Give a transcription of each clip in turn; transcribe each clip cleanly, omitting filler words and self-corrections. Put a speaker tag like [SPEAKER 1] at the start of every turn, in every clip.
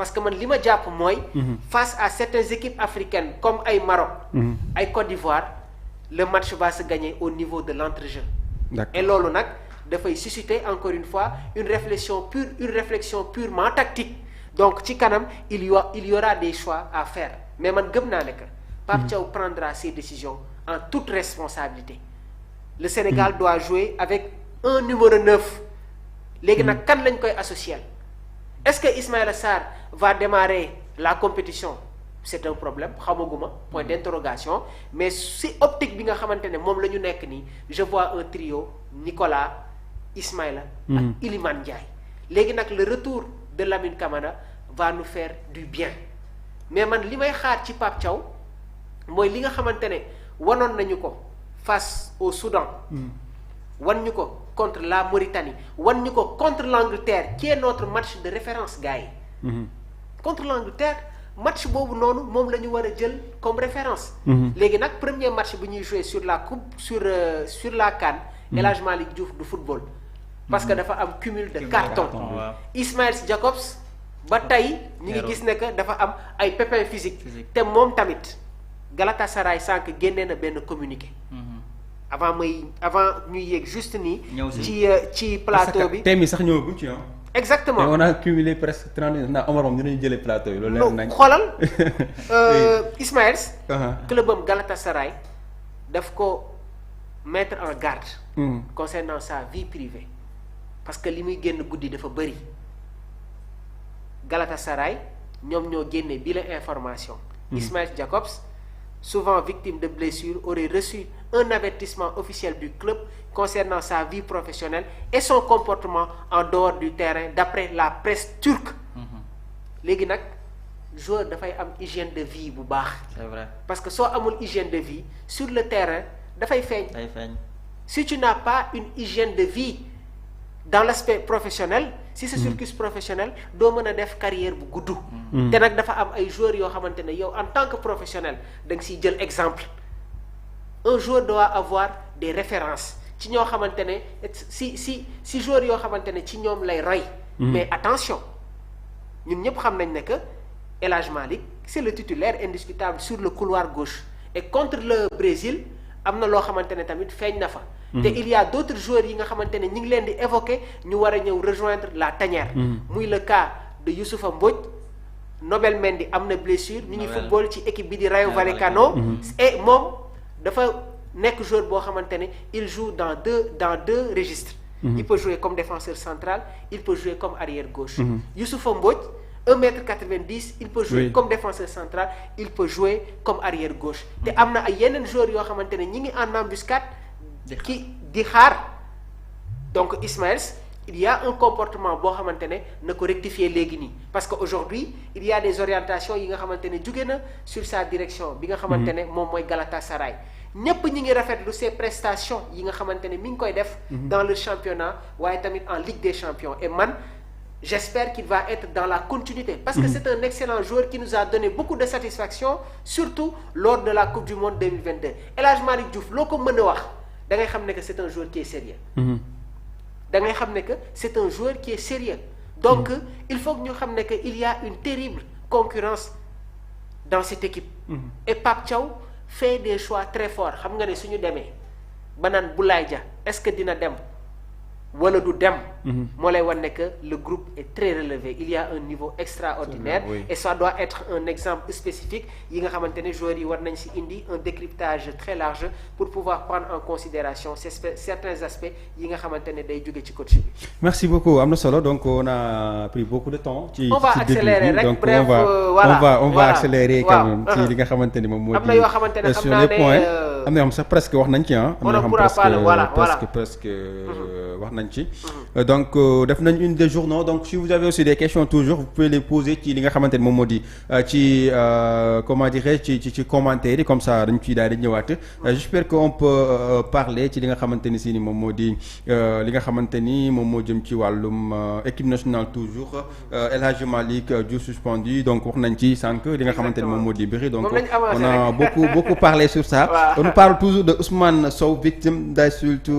[SPEAKER 1] parce que man li ma jàpp mooy. face à certaines équipes africaines comme ay Maroc. ay Côte d'Ivoire le match va se gagner au niveau de l'entrejeu. Et loolu nag dafay susciter encore une fois une réflexion purement tactique. Donc ci kanam il y aura des choix à faire mais man gëm naa ne que Pape Thiaw prendra ses décisions en toute responsabilité. Le Sénégal doit jouer avec un numéro 9. léegi nag kan lañ koy associer? Est-ce que Ismaïla Sarr va démarrer la compétition? C'est un problème xamaguma point d'interrogation mais si optique bi nga xamante ne moom la ñu nekk nii je vois un trio Nicolas Ismaïla ak Iliman Ndiaye. léegi nag le retour de Lamine Camara va nous faire du bien mais man li may xaar ci Pape Thiaw mooy li nga xamante ne wanoon nañu ko face au Soudan. wan ñu ko contre la Mauritanie wan ñu ko contre l'Angleterre qui est notre match de référence gars yi. contre l'Angleterre match boobu noonu moom la ñu war a jël comme référence. léegi nag premier match bi ñuy jouer sur la coupe sur la CAN. El Hadj Malick Diouf du football. parce que dafa am cumul de carton. Ismaël Jacobs ba tey ñi ngi gis ne que dafa am ay pépins physiques. te moom tamit Galatasaray sànq génnee na benn communiqué. avant ñuy yéeg juste nii. ci plateau bi
[SPEAKER 2] tey mi sax ñëwaguñ ci
[SPEAKER 1] exactement
[SPEAKER 2] on a cumulé presque 30 na Omar moom dinañu jëlee plateau yi loolu leer nañ.
[SPEAKER 1] xoolal Ismaël. clubam Galatasaray daf ko mettre en garde. concernant sa vie privée parce que li muy génn guddi dafa bëri. Galatasaray ñoom ñoo génne bi la information. Ismaël Jacobs souvent victime de blessures aurait reçu un avertissement officiel du club concernant sa vie professionnelle et son comportement en dehors du terrain d'après la presse turque. léegi nag joueur dafay am hygiène de vie bu baax.
[SPEAKER 3] C'est vrai.
[SPEAKER 1] parce que soo amul hygiène de vie sur le terrain dafay feeñ. Si tu n'as pas une hygiène de vie dans l'aspect professionnel si sa cursus professionnel doo mën a def carrière bu gudd. te nag dafa am ay joueurs yoo xamante ne yow en tant que professionnel da nga siy jël exemple. Un joueur doit avoir des références ci ñoo xamante ne si joueurs yoo xamante ne ci ñoom lay roy. mais attention ñun ñëpp xam nañ ne que El Hadj Malick c'est le titulaire indiscutable sur le couloir gauche et contre le Brésil am na loo xamante ne tamit feeñ na fa. te il y a d'autres joueurs yi nga xamante ne ñu ngi leen di évoquer ñu war a ñëw rejoindre la tanière. muy le cas de Youssoupha Mbodj. Nobel Mendy am na blessure ñu ngi football ci équipe bi di Rayo Vallecano. et moom dafa nekk joueur boo xamante ne il joue dans deux registres. Il peut jouer comme défenseur central il peut jouer comme arrière gauche. Youssoupha Mbodj 1m90 il peut jouer comme défenseur central il peut jouer comme arrière gauche. te am na ay yeneen joueurs yoo xamante ne ñi ngi en embuscade ki di xaar donc Ismaël il y a un comportement boo xamante ne na ko rectifier léegi nii parce que aujourd'hui il y a des orientations yi nga xamante ne jóge na sur sa direction bi nga xamante ne moom mooy Galatasaray ñépp ñi ngi rafetlu ses prestations yi nga xamante ne mi ngi koy def dans le championnat waaye tamit en Ligue des Champions et man j'espère qu'il va être dans la continuité parce que c'est un excellent joueur qui nous a donné beaucoup de satisfaction surtout lors de la Coupe du Monde 2022 El Hadj Malick Diouf loo ko mën a wax da ngay xam ne que c'est un joueur qui est sérieux da ngay xam ne que c'est un joueur qui est sérieux donc il faut que ñu xam ne que il y a une terrible concurrence dans cette équipe et Pape Thiaw fait des choix très forts xam nga ne suñu demee ba naan Boulaye Dia est-ce que dina dem wala du dem moo lay wan ne que le groupe est très relevé il y a un niveau extraordinaire et ça doit être un exemple spécifique yi nga xamante ne joueurs yi war nañ ci indi un décryptage très large pour pouvoir prendre en considération certains aspects yi nga xamante ne day jóge ci coach bi. Merci
[SPEAKER 2] beaucoup am na solo donc on a pris beaucoup de temps.
[SPEAKER 1] on va accélérer rek bref
[SPEAKER 2] on va accélérer quand même ci li nga xamante ni moom moo di.
[SPEAKER 1] am na yoo xamante ne xam naa ne
[SPEAKER 2] am na yoo xam sax presque wax nañ ci am na yoo xam presque wax nañ ci. donc def nañ une des journaux donc si vous avez aussi des questions toujours vous pouvez les poser ci li nga xamante ni moom moo di ci comment dirais-je ci commentaire yi comme ça dañ ciy daal di ñëwaat. j'espère que on peut parler ci li nga xamante ni si ni moom moo di li nga xamante ni moom moo jëm ci wàllum équipe nationale toujours El Hadj Malick Diouf suspendu donc wax nañ ci sànq li nga xamante ni moom moo di bëri donc on a beaucoup parlé sur ça. on parle toujours de Ousmane Sow victime d'insulte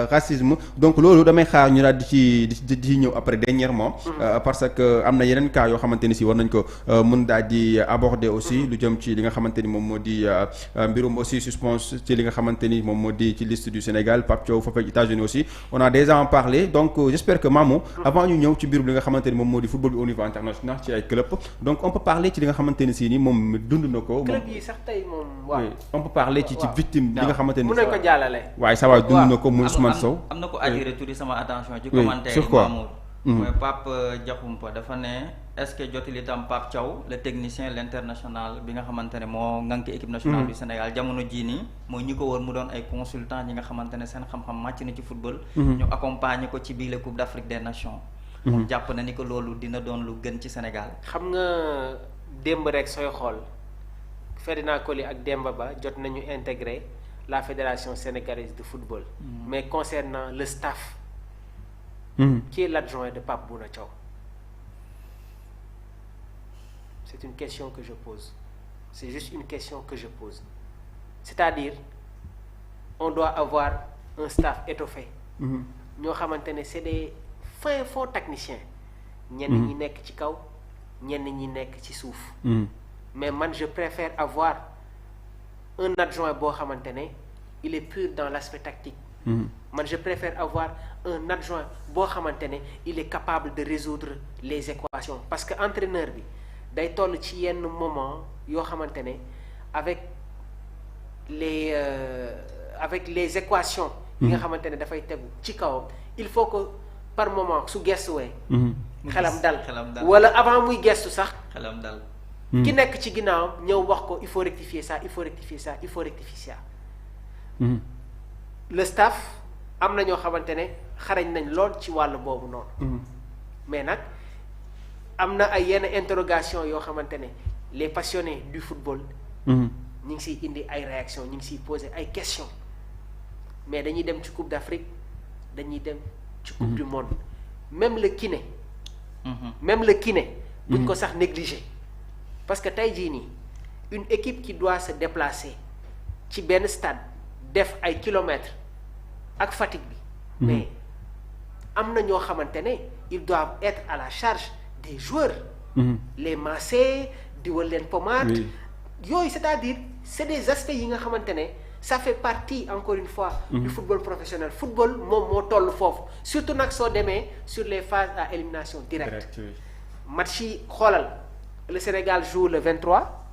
[SPEAKER 2] racisme donc loolu damay xaar ñu daal di ci ñëw après dernièrement parce que am na yeneen cas yoo xamante ni si war nañ ko mën daal di aborder aussi lu jëm ci li nga xamante ni moom moo di mbirum aussi suspense ci li nga xamante ni moom moo di ci liste du Sénégal Pape Thiaw foofu États-Unis aussi on a déjà en parlé donc j'espère que Mamou avant ñu ñëw ci mbirum li nga xamante ni moom moo di football bi au niveau international ci ay club donc on peut parler ci li nga xamante ni si ni moom dund na ko.
[SPEAKER 1] club yi sax tey moom waaw.
[SPEAKER 2] on peut parler ci victime li nga xamante ni.
[SPEAKER 1] mën nañu ko jàllale.
[SPEAKER 2] waaye ça va dund na ko muy Ousmane Sow.
[SPEAKER 3] am na ko attiré tuuti sama attention. ci commentaire yi Mamour. mooy Pape Diakhoumpa dafa ne est-ce que jotul itam Pape Thiaw le technicien l'international bi nga xamante ne moo ngànk équipe nationale du Sénégal jamono jii nii mooy ñi ko woon mu doon ay consultant ñi nga xamante ne seen xam-xam màcc na ci football. ñu accompagner ko ci biir la Coupe d'Afrique des Nations. moom jàpp na ni que loolu dina doon lu gën ci Sénégal.
[SPEAKER 1] xam nga démb rek sooy xool Ferdinand Coly ak Demba Ba jot nañu intégrer la fédération sénégalaise de football. Mais concernant le staff. Qui est l'adjoint de Pape Bouna Thiaw? C'est une question que je pose. C'est juste une question que je pose. C'est-à-dire, on doit avoir un staff étoffé. ñoo xamante ne c'est des fins fonds techniciens. ñenn ñi nekk ci kaw ñenn ñi nekk ci suuf. Mais man je préfère avoir un adjoint boo xamante ne il est pur dans l'aspect tactique. Man je préfère avoir un adjoint boo xamante ne il est capable de résoudre les équations parce que entraîneur bi day toll ci yenn moment yoo xamante ne avec les équations yi nga xamante ne dafay tegu ci kawam il faut que par moment su gestuwee xelam dal wala avant muy gestu sax
[SPEAKER 3] xelam dal
[SPEAKER 1] ki nekk ci ginnaawam ñëw wax ko il faut rectifier ça il faut rectifier ça il faut rectifier ça le staff am na ñoo xamante ne xarañ nañ lool ci wàll boobu noonu mais nag am na ay yenn interrogation yoo xamante ne les passionnés du football ñi ngi siy indi ay réactions ñi ngi siy poser ay questions mais dañuy dem ci Coupe d'Afrique dañuy dem ci Coupe du monde même le kiné buñ ko sax négliger parce que tey jii nii une équipe qui doit se déplacer ci benn stade def ay kilomètres ak fatigue bi mais am na ñoo xamante ne ils doivent être à la charge des joueurs les masser diwal leen pommade yooyu c'est-à-dire c'est des aspects yi nga xamante ne ça fait partie encore une fois du football professionnel football moom moo toll foofu surtout nag soo demee sur les phases à élimination directe match yi xoolal le Sénégal joue le 23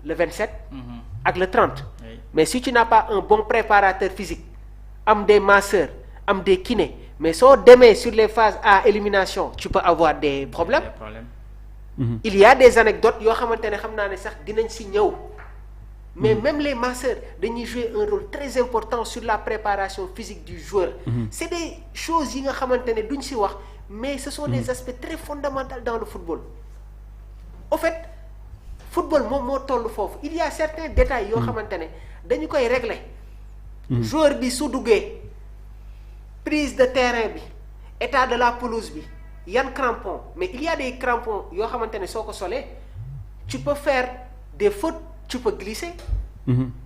[SPEAKER 1] le 27 ak le 30 mais si tu n'as pas un bon préparateur physique am des masseurs am des kinés mais soo demee sur les phases à élimination tu peux avoir des problèmes il y a des anecdotes yoo xamante ne xam naa ne sax dinañ si ñëw mais même les masseurs dañuy jouer un rôle très important sur la préparation physique du joueur c'est des choses yi nga xamante ne duñ si wax mais ce sont des aspects très fondamentaux dans le football au fait football moom moo toll foofu il y a certains détails yoo xamante ne dañu koy régler joueur bi su duggee prise de terrain bi état de la pelouse bi yan crampons mais il y a des crampons yoo xamante ne soo ko solee tu peux faire des fautes tu peux glisser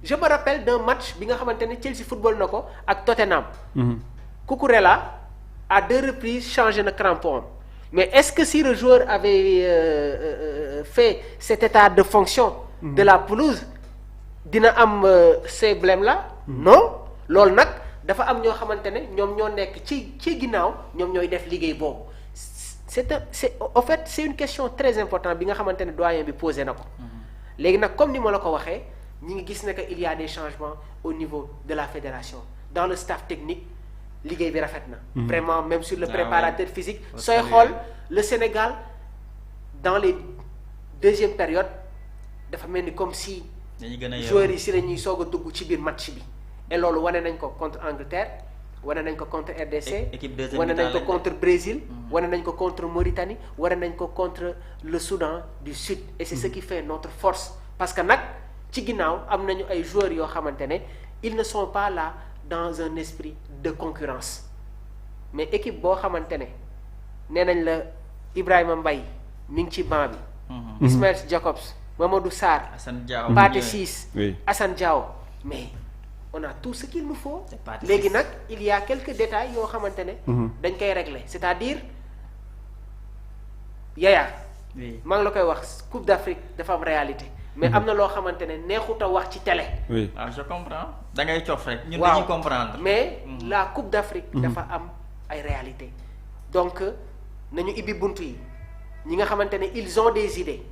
[SPEAKER 1] je me rappelle d'un match bi nga xamante ne Chelsea football na ko ak Tottenham Cucurella à 2 reprises changé na crampon am mais est-ce que si le joueur avait fait cet état de fonction de la pelouse dina am ces blèmes là non loolu nag dafa am ñoo xamante ne ñoom ñoo nekk ci ginnaaw ñoom ñooy def liggéey boobu en fait c'est une question très importante bi nga xamante ne doyen bi posé na ko léegi nag comme ni ma la ko waxee ñi ngi gis ne que il y a des changements au niveau de la fédération dans le staff technique liggéey bi rafet na vraiment même sur le préparateur physique sooy xool le Sénégal dans les deuxième période dafa mel ni comme si joueurs yi si la ñuy soog a dugg ci biir match bi et loolu wane nañ ko contre Angleterre wane nañ ko contre RDC wane nañ ko contre Brésil wane nañ ko contre Mauritanie wane nañ ko contre le Soudan du Sud et c'est ce qui fait notre force parce que nag ci ginnaaw am nañu ay joueurs yoo xamante ne ils ne sont pas là dans un esprit de concurrence mais équipe boo xamante ne nee nañ la Ibrahima Mbaye mi ngi ci banc bi Ismaël Jacobs Mamadou Sarr Pathé Ciss Assane Diao mais on a tout ce qu'il nous faut. léegi nag il y a quelques détails yoo xamante ne. dañ koy régler c'est-à-dire Yaya.
[SPEAKER 3] oui
[SPEAKER 1] maa ngi la koy wax Coupe d'Afrique dafa am réalité. mais am na loo xamante ne neexut a wax ci télé.
[SPEAKER 2] oui
[SPEAKER 3] je comprends da ngay cof rek. ñun dañuy comprendre.
[SPEAKER 1] mais la Coupe d'Afrique. dafa am ay réalité donc nañu ibbi bunt yi ñi nga xamante ne ils ont des idées.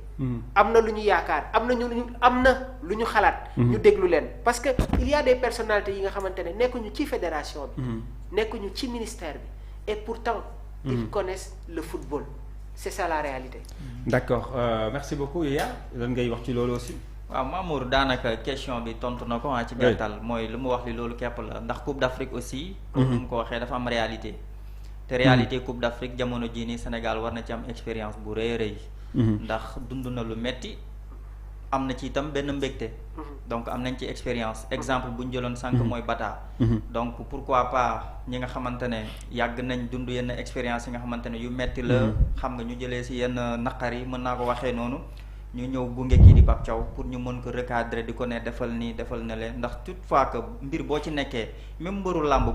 [SPEAKER 1] am na lu ñu yaakaar am na lu ñu xalaat. ñu déglu leen parce que il y a des personnalités yi nga xamante ne nekkuñu ci fédération bi. nekkuñu ci ministère bi et pourtant. ils connaissent le football c'est ça la réalité.
[SPEAKER 2] d'accord merci beaucoup Yaya lan ngay wax ci loolu aussi.
[SPEAKER 3] waaw Mamour daanaka question bi tontu na ko ci gàttal mooy lu mu wax li loolu képp la ndax Coupe d'Afrique aussi. comme ni mu ko waxee dafa am réalité. te réalité Coupe d'Afrique jamono jii nii Sénégal war na ci am expérience bu rëy a rëy. ndax dund na lu metti am na ci itam benn mbégte. donc am nañ ci expérience exemple bu ñu jëloon sànq mooy Bata. donc pourquoi pas ñi nga xamante ne yàgg nañ dund yenn expérience yi nga xamante ne yu metti la. xam nga ñu jëlee si yenn naqar yi mën naa ko waxee noonu. ñu ñëw gunge kii di Pape Thiaw pour ñu mën ko recadrer di ko ne defal nii defal na leen ndax toutefois que mbir boo ci nekkee même mbëru làmb